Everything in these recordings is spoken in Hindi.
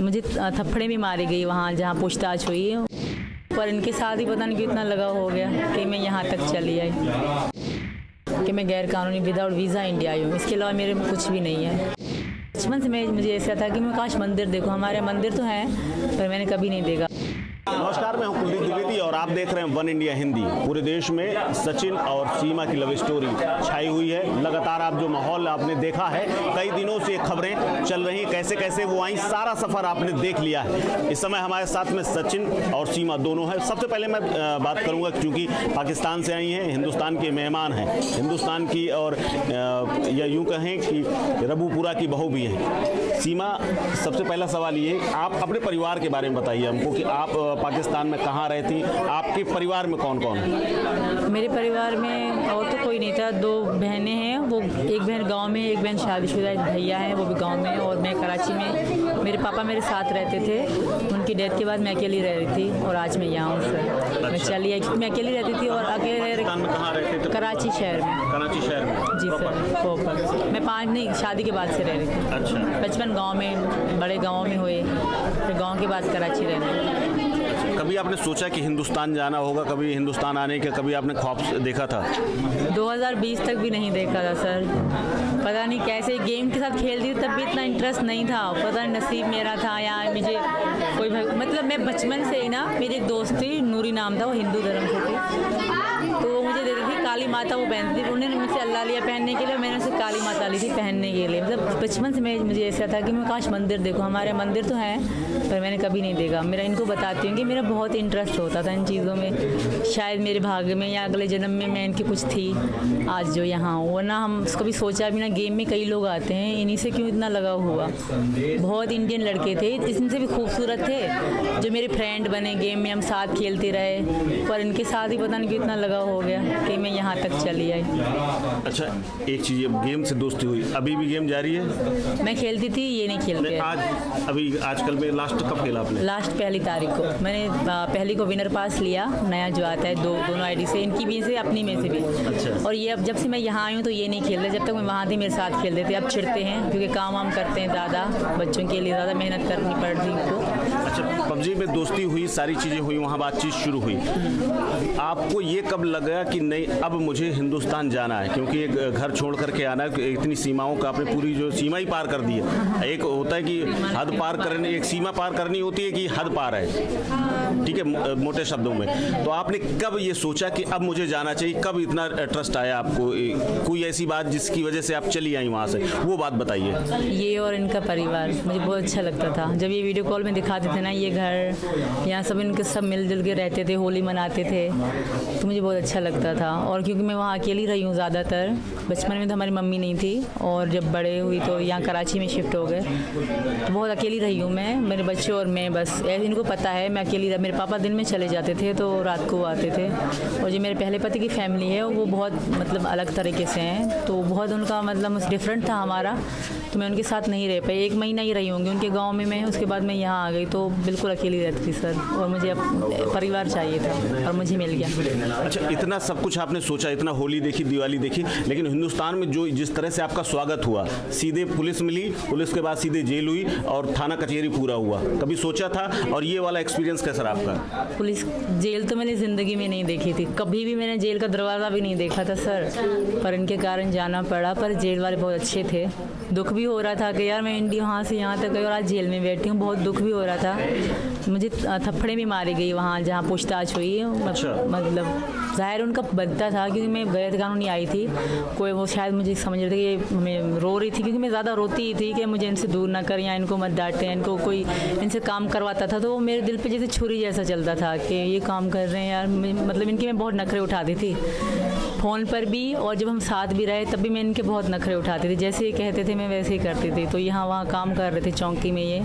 मुझे थप्पड़े भी मारी गई वहाँ जहाँ पूछताछ हुई, पर इनके साथ ही पता नहीं क्यों इतना लगाव हो गया कि मैं यहाँ तक चली आई, कि मैं गैर कानूनी विदाउट वीज़ा इंडिया आई हूँ। इसके अलावा मेरे में कुछ भी नहीं है। बचपन से मुझे ऐसा था कि मैं काश मंदिर देखूँ, हमारे मंदिर तो हैं पर मैंने कभी नहीं देखा। नमस्कार, मैं हूं कुलदीप द्विवेदी और आप देख रहे हैं वन इंडिया हिंदी। पूरे देश में सचिन और सीमा की लव स्टोरी छाई हुई है। लगातार आप जो माहौल आपने देखा है, कई दिनों से खबरें चल रही, कैसे कैसे वो आई, सारा सफ़र आपने देख लिया है। इस समय हमारे साथ में सचिन और सीमा दोनों हैं। सबसे पहले मैं बात करूँगा क्योंकि पाकिस्तान से आई हैं, हिंदुस्तान के मेहमान हैं, हिंदुस्तान की और या यूँ कहें कि रबूपुरा की बहू भी हैं। सीमा, सबसे पहला सवाल ये, आप अपने परिवार के बारे में बताइए हमको कि आप पाकिस्तान में कहाँ रहती, आपके परिवार में कौन कौन है? मेरे परिवार में और तो कोई नहीं था, 2 बहनें हैं, वो एक बहन गांव में, एक बहन शादीशुदा, एक भैया है वो भी गांव में, और मैं कराची में। मेरे पापा मेरे साथ रहते थे, उनकी डेथ के बाद मैं अकेली रह रही थी और आज मैं यहाँ हूँ सर। मैं चली आई, मैं अकेली रहती थी और अकेले कहाँ रहते थे? कराची शहर में। कराची शहर में? जी सर, प्रॉपर। मैं 5 नहीं, शादी के बाद से रह रही थी। अच्छा। बचपन गाँव में, बड़े गाँव में हुए, फिर गाँव के बाद कराची रहने। कभी आपने सोचा कि हिंदुस्तान जाना होगा? कभी हिंदुस्तान आने का कभी आपने ख्वाब देखा था? 2020 तक भी नहीं देखा था सर। पता नहीं कैसे गेम के साथ खेलती थी, तब भी इतना इंटरेस्ट नहीं था। पता नहीं नसीब मेरा था या मुझे कोई मतलब मैं बचपन से ही ना, मेरी एक दोस्त थी, नूरी नाम था, वो हिंदू धर्म से थी, तो वो मुझे देती थी काली माता, वो पहनती थी। उन्होंने मुझसे अल्लाह लिया पहनने के लिए, मैंने उसे काली माता ली थी पहनने के लिए। मतलब बचपन से मुझे ऐसा था कि मैं काश मंदिर देखूँ, हमारे मंदिर तो हैं पर मैंने कभी नहीं देखा। मेरा इनको बताती हूँ कि मेरा बहुत इंटरेस्ट होता था इन चीज़ों में, शायद मेरे भाग्य में या अगले जन्म में मैं इनकी कुछ थी आज जो यहाँ हूँ, वरना हम उसको भी सोचा भी ना। गेम में कई लोग आते हैं, इन्हीं से क्यों इतना लगाव हुआ। बहुत इंडियन लड़के थे, इनसे भी खूबसूरत थे, जो मेरे फ्रेंड बने, गेम में हम साथ खेलते रहे, पर इनके साथ ही पता नहीं क्यों इतना लगाव हो गया कि मैं यहाँ तक चली आई। अच्छा, एक चीज़, गेम से दोस्ती हुई, अभी भी गेम जारी है? मैं खेलती थी, ये नहीं खेलते आज अभी आजकल में लास्ट कब खेला आपने? लास्ट 1 तारीख को मैंने पहली को विनर पास लिया, नया जो आता है, दोनों आईडी से, इनकी भी से अपनी में से भी। अच्छा। और ये अब जब से मैं यहाँ आई हूँ तो ये नहीं खेल रहे, जब तक मैं वहाँ थी मेरे साथ खेलते थे। अब छिड़ते हैं क्योंकि काम वाम करते हैं ज़्यादा, बच्चों के लिए ज़्यादा मेहनत करनी पड़ रही उनको। अच्छा, पबजी में दोस्ती हुई, सारी चीज़ें हुई, वहाँ बातचीत शुरू हुई, आपको ये कब लगा कि नहीं अब मुझे हिंदुस्तान जाना है? क्योंकि एक घर छोड़ करके आना, इतनी सीमाओं का आपने पूरी जो सीमा ही पार कर दी है। एक होता है कि हद पार करने, एक सीमा पार करनी होती है कि हद पार है, ठीक है, मोटे शब्दों में। तो आपने कब ये सोचा कि अब मुझे जाना चाहिए? कब इतना ट्रस्ट आया आपको? कोई ऐसी बात जिसकी वजह से आप चली आई वहाँ से, वो बात बताइए। ये और इनका परिवार मुझे बहुत अच्छा लगता था। जब ये वीडियो कॉल में दिखाते थे ना, ये घर, यहाँ सब इनके सब मिलजुल के रहते थे, होली मनाते थे, तो मुझे बहुत अच्छा लगता था। और क्योंकि मैं वहाँ अकेली रही हूँ ज़्यादातर, बचपन में तो हमारी मम्मी नहीं थी, और जब बड़े हुई तो यहाँ कराची में शिफ्ट हो गए, तो बहुत अकेली रही हूँ मैं, मेरे बच्चे और मैं, बस इनको पता है मैं अकेली रही। मेरे पापा दिन में चले जाते थे तो रात को आते थे। और जो मेरे पहले पति की फैमिली है वो बहुत मतलब अलग तरीके से हैं, तो बहुत उनका मतलब डिफरेंट था हमारा, तो मैं उनके साथ नहीं रह पाई। 1 महीना ही रही होंगी उनके गांव में मैं, उसके बाद मैं यहाँ आ गई, तो बिल्कुल अकेली रहती थी सर। और मुझे अब परिवार चाहिए था और मुझे मिल गया। अच्छा, इतना सब कुछ आपने सोचा, इतना होली देखी, दिवाली देखी, लेकिन हिंदुस्तान में जो जिस तरह से आपका स्वागत हुआ, सीधे पुलिस मिली, पुलिस के बाद सीधे जेल हुई और थाना कचहरी पूरा हुआ, कभी सोचा था? और ये वाला एक्सपीरियंस कैसा रहा आपका? पुलिस जेल तो मैंने ज़िंदगी में नहीं देखी थी, कभी भी मैंने जेल का दरवाज़ा भी नहीं देखा था सर, पर इनके कारण जाना पड़ा। पर जेल वाले बहुत अच्छे थे, दुख भी हो रहा था कि यार मैं इंडिया वहाँ से यहाँ तक गई और आज जेल में बैठी हूँ, बहुत दुख भी हो रहा था। मुझे थप्पड़े भी मारी गई वहाँ जहाँ पूछताछ हुई। अच्छा। मतलब ज़ाहिर उनका बनता था, क्योंकि मैं गैर कानूनी आई थी, कोई वो शायद मुझे समझ रहे थे कि मैं रो रही थी, क्योंकि मैं ज़्यादा रोती ही थी कि मुझे इनसे दूर ना करें या इनको मत डांटें, इनको कोई इनसे काम करवाता था तो वो मेरे दिल पे जैसे छुरी जैसा चलता था कि ये काम कर रहे हैं यार। मतलब इनके मैं बहुत नखरे उठाती थी फ़ोन पर भी, और जब हम साथ भी रहे तब भी मैं इनके बहुत नखरे उठाती थी, जैसे ये कहते थे मैं वैसे ही करती थी। तो यहाँ वहाँ काम कर रहे थे चौकी में, ये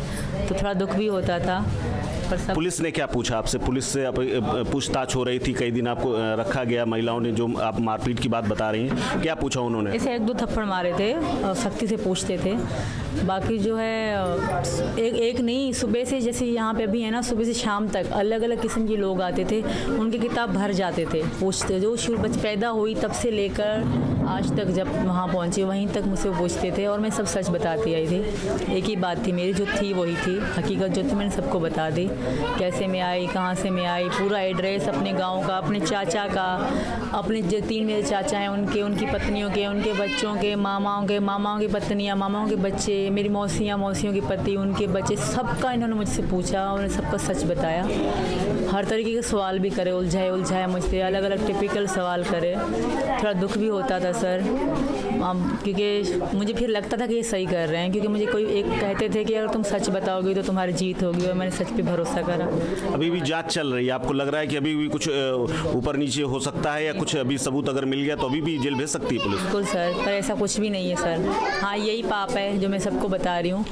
तो थोड़ा दुख भी होता था। पुलिस ने क्या पूछा आपसे? पुलिस से आप पूछताछ हो रही थी, कई दिन आपको रखा गया, महिलाओं ने, जो आप मारपीट की बात बता रही हैं, क्या पूछा उन्होंने? ऐसे 1-2 थप्पड़ मारे थे, सख्ती से पूछते थे। बाकी जो है एक नहीं, सुबह से जैसे यहाँ पे अभी है ना, सुबह से शाम तक अलग अलग किस्म के लोग आते थे, उनकी किताब भर जाते थे, पूछते, जो शुरू पैदा हुई तब से लेकर आज तक जब वहाँ पहुँची वहीं तक मुझसे पूछते थे और मैं सब सच बताती आई थी। एक ही बात थी मेरी जो थी वही थी, हकीकत जो थी मैंने सबको बता दी। कैसे मैं आई, कहाँ से मैं आई, पूरा एड्रेस अपने गांव का, अपने चाचा का, अपने जो 3 मेरे चाचा हैं उनके, उनकी पत्नियों के, उनके बच्चों के, मामाओं की पत्नियाँ, मामाओं के बच्चे, मेरी मौसियों के पति, उनके बच्चे, सबका इन्होंने मुझसे पूछा और सबका सच बताया। हर तरीके के सवाल भी करे, उलझाए मुझसे, अलग अलग टिपिकल सवाल करे। थोड़ा दुख भी होता था सर, क्योंकि मुझे फिर लगता था कि ये सही कर रहे हैं, क्योंकि मुझे कोई एक कहते थे कि अगर तुम सच बताओगे तो तुम्हारी जीत होगी, और मैंने सच पे भरोसा करा। अभी भी जांच चल रही है, आपको लग रहा है कि अभी भी कुछ ऊपर नीचे हो सकता है, या कुछ अभी सबूत अगर मिल गया तो अभी भी जेल भेज सकती है पुलिस? बिल्कुल सर, पर ऐसा कुछ भी नहीं है सर। हाँ, यही पाप है जो मैं सबको बता रही हूँ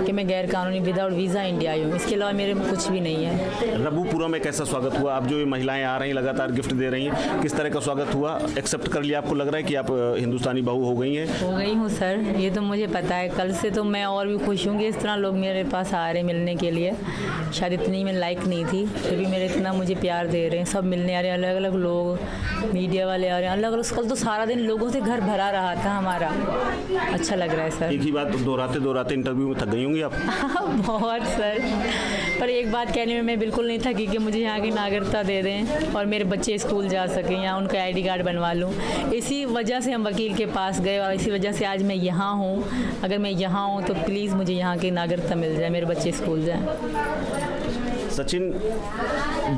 कि मैं गैर कानूनी विदाउट वीज़ा इंडिया आई हूँ, इसके अलावा मेरे में कुछ भी नहीं है। रबूपुरा में कैसा स्वागत हुआ? आप जो ये महिलाएं आ रही हैं लगातार गिफ्ट दे रही हैं, किस तरह का स्वागत हुआ? एक्सेप्ट कर लिया? आपको लग रहा है कि आप हिंदुस्तानी बहू हो गई हैं? हो गई हूँ सर, ये तो मुझे पता है। कल से तो मैं और भी खुश हूँ कि इस तरह लोग मेरे पास आ रहे हैं मिलने के लिए। शायद इतनी मैं लाइक नहीं थी, फिर भी मेरे इतना मुझे प्यार दे रहे हैं, सब मिलने आ रहे हैं, अलग अलग लोग, मीडिया वाले आ रहे हैं, अलग अलग। कल तो सारा दिन लोगों से घर भरा रहा था हमारा, अच्छा लग रहा है सर। एक ही बात दोहराते इंटरव्यू में थक गई होंगी आप? बहुत सर, पर एक बात कहने में मैं बिल्कुल नहीं थकी कि मुझे यहाँ की नागरिकता दे दें और मेरे बच्चे स्कूल जा सकें, या उनका ID कार्ड बनवा लूँ। इसी वजह से हम वकील के पास गए और इसी वजह से आज मैं यहाँ हूँ। अगर मैं यहाँ हूँ तो प्लीज़ मुझे यहाँ की नागरिकता मिल जाए, मेरे बच्चे स्कूल जाएँ। सचिन,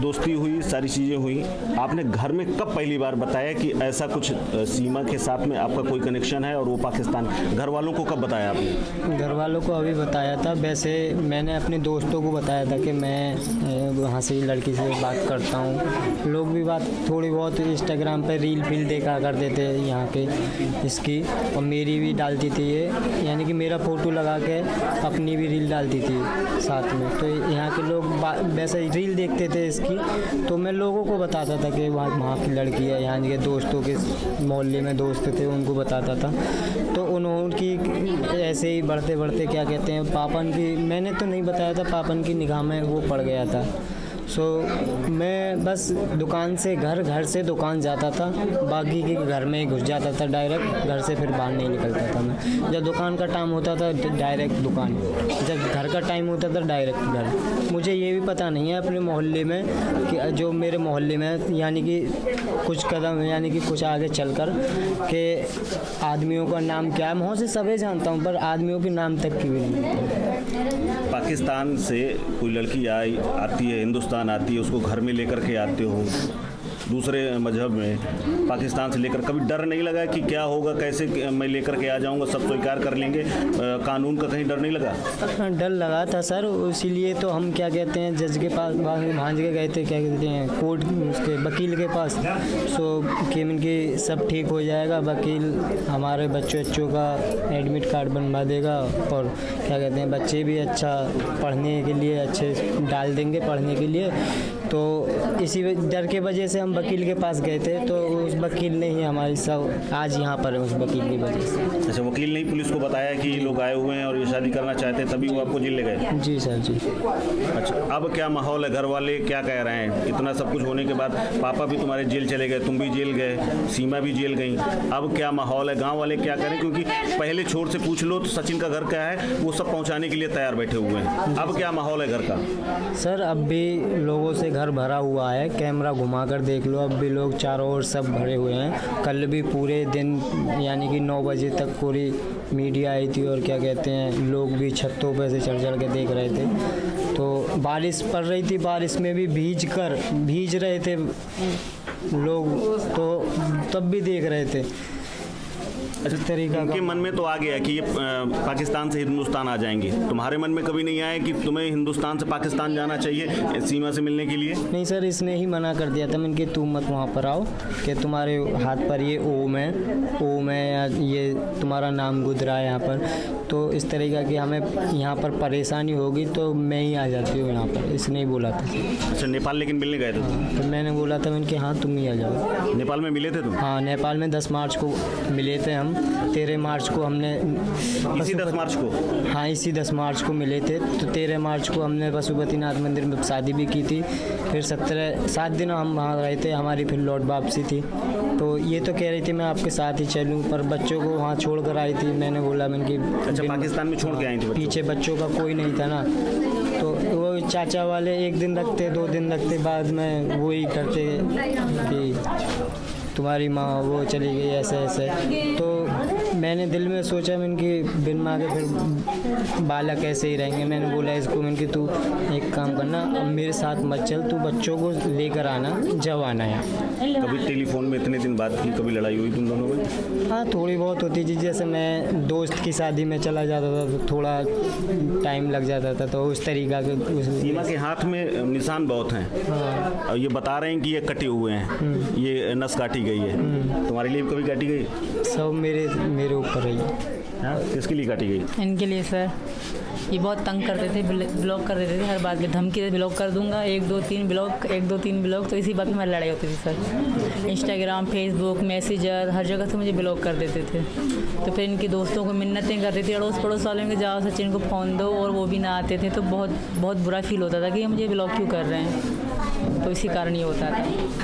दोस्ती हुई, सारी चीज़ें हुई, आपने घर में कब पहली बार बताया कि ऐसा कुछ सीमा के साथ में आपका कोई कनेक्शन है और वो पाकिस्तान? घर वालों को कब बताया आपने? घर वालों को अभी बताया था। वैसे मैंने अपने दोस्तों को बताया था कि मैं वहाँ से लड़की से बात करता हूँ। लोग भी बात थोड़ी बहुत इंस्टाग्राम पे रील देखा करते थे यहाँ के इसकी, और मेरी भी डालती थी ये, यानी कि मेरा फ़ोटो लगा के अपनी भी रील डालती थी साथ में। तो यहाँ के लोग वैसे रील देखते थे इसकी, तो मैं लोगों को बताता था कि वहाँ की लड़की है, यहाँ के दोस्तों के मोहल्ले में दोस्त थे उनको बताता था। तो उनकी ऐसे ही बढ़ते बढ़ते क्या कहते हैं, पापन की, मैंने तो नहीं बताया था, पापन की निगाह में वो पड़ गया था। सो मैं बस दुकान से घर से दुकान जाता था, बाकी के घर में ही घुस जाता था डायरेक्ट, घर से फिर बाहर नहीं निकलता था मैं। जब दुकान का टाइम होता था तो डायरेक्ट दुकान, जब घर का टाइम होता था डायरेक्ट घर। मुझे ये भी पता नहीं है अपने मोहल्ले में कि जो मेरे मोहल्ले में यानी कि कुछ कदम, यानी कि कुछ आगे चलकर के आदमियों का नाम क्या है, मैं उसे सभी जानता हूँ, पर आदमियों के नाम तक की भी नहीं। पाकिस्तान से कोई लड़की आती है, हिंदुस्तान आती है, उसको घर में लेकर के आते हो, दूसरे मजहब में, पाकिस्तान से लेकर, कभी डर नहीं लगा कि क्या होगा, कैसे मैं लेकर के आ जाऊंगा, सब स्वीकार कर लेंगे, कानून का कहीं डर नहीं लगा? डर लगा था सर, इसीलिए तो हम क्या कहते हैं जज के पास भांज के गए थे, क्या कहते हैं कोर्ट, उसके वकील के पास। सो कि इनकी सब ठीक हो जाएगा, वकील हमारे बच्चों का एडमिट कार्ड बनवा देगा, और क्या कहते हैं बच्चे भी अच्छा पढ़ने के लिए अच्छे डाल देंगे पढ़ने के लिए। तो इसी डर के वजह से हम वकील के पास गए थे, तो उस वकील ने ही हमारी सब आज यहाँ पर है, उस वकील की वजह से। अच्छा, वकील ने पुलिस को बताया कि लोग आए हुए हैं और ये शादी करना चाहते हैं, तभी वो आपको जेल ले गए? जी सर जी। अच्छा, अब क्या माहौल है? घर वाले क्या कह रहे हैं? इतना सब कुछ होने के बाद पापा भी तुम्हारे जेल चले गए, तुम भी जेल गए, सीमा भी जेल गई, अब क्या माहौल है? गाँव वाले क्या करें? क्योंकि पहले छोर से पूछ लो तो सचिन का घर क्या है, वो सब पहुँचाने के लिए तैयार बैठे हुए हैं। अब क्या माहौल है घर का? सर अब भी लोगों से घर भरा हुआ है, कैमरा घुमा कर देख लो, अब भी लोग चारों ओर सब भरे हुए हैं। कल भी पूरे दिन यानी कि 9 बजे तक पूरी मीडिया आई थी, और क्या कहते हैं लोग भी छतों पे से चढ़ के देख रहे थे। तो बारिश पड़ रही थी, बारिश में भी भीज रहे थे लोग, तो तब भी देख रहे थे। अच्छा, तरीका उनके मन में तो आ गया कि ये पाकिस्तान से हिंदुस्तान आ जाएंगे, तुम्हारे मन में कभी नहीं आया कि तुम्हें हिंदुस्तान से पाकिस्तान जाना चाहिए सीमा से मिलने के लिए? नहीं सर, इसने ही मना कर दिया था मैंने कि तुम मत वहाँ पर आओ, कि तुम्हारे हाथ पर ये ओम है या ये तुम्हारा नाम गुजरा है यहाँ पर, तो इस तरीका की हमें यहाँ पर परेशानी होगी तो मैं ही आ जाती हूँ यहाँ पर, इसने ही बोला था। अच्छा, नेपाल लेकिन मिलने गए थे? तो मैंने बोला था मैंने कि हाँ तुम ही आ जाओ। नेपाल में मिले थे तुम? हाँ, नेपाल में 10 मार्च को मिले थे हम, हम 13 मार्च को हमने इसी 10 मार्च को। हाँ, इसी 10 मार्च को मिले थे। तो 13 मार्च को हमने पशुपतिनाथ मंदिर में शादी भी की थी। फिर 7 दिन हम वहाँ रहे थे, हमारी फिर लौट वापसी थी। तो ये तो कह रही थी मैं आपके साथ ही चलूँ, पर बच्चों को वहाँ छोड़ कर आई थी। मैंने बोला मैंने कि अच्छा, पाकिस्तान में छोड़ के आई थी बच्चों? पीछे बच्चों का कोई नहीं था ना, तो वो चाचा वाले 1 दिन रखते, 2 दिन रखते, बाद में वही करते कि तुम्हारी माँ वो चली गई ऐसे ऐसे। तो मैंने दिल में सोचा मैंने कि बिन माँ के फिर बालक ऐसे ही रहेंगे। मैंने बोला इसको मैंने कि तू एक काम करना, अब मेरे साथ मत चल, तू बच्चों को लेकर आना जब आना है। कभी टेलीफोन में इतने दिन बाद की कभी लड़ाई हुई तुम दोनों में? हाँ, थोड़ी बहुत होती थी। जैसे मैं दोस्त की शादी में चला जाता था तो थोड़ा टाइम लग जाता था, तो उस तरीका के सीमा के हाथ में निशान बहुत हैं। हाँ। और ये बता रहे हैं कि ये कटे हुए हैं, ये नस काटी गई है। तुम्हारे लिए भी कभी काटी गई? सब मेरे ऊपर ही। हाँ, किसके लिए काटी गई? इनके लिए सर, ये बहुत तंग करते थे, ब्लॉक कर देते थे हर बात पे, धमकी से ब्लॉक कर दूंगा, 1 2 3 ब्लॉक। तो इसी बात पे हमारी लड़ाई होती थी सर। इंस्टाग्राम, फेसबुक, मैसेंजर, हर जगह से मुझे ब्लॉक कर देते थे। तो फिर इनके दोस्तों को मिन्नतें करती थी, अड़ोस पड़ोस वालों के जाओ सचिन को फ़ोन दो, और वो भी ना आते थे। तो बहुत बुरा फील होता था कि ये मुझे ब्लॉक क्यों कर रहे हैं। तो इसी कारण ये होता था।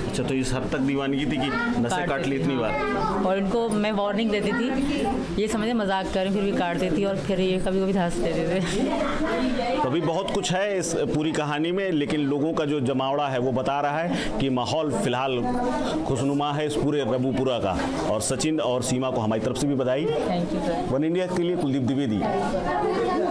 अच्छा, तो इस हद तक दीवानगी थी कि नसें काट ली इतनी बार? और इनको मैं वार्निंग देती थी, ये समझे मजाक करें, फिर भी काट देती और फिर ये कभी कभी हंस देते थे। तो अभी बहुत कुछ है इस पूरी कहानी में, लेकिन लोगों का जो जमावड़ा है वो बता रहा है कि माहौल फिलहाल खुशनुमा है इस पूरे रबूपुरा का। और सचिन और सीमा को हमारी तरफ से भी बधाई। Thank you sir. One India के लिए कुलदीप द्विवेदी।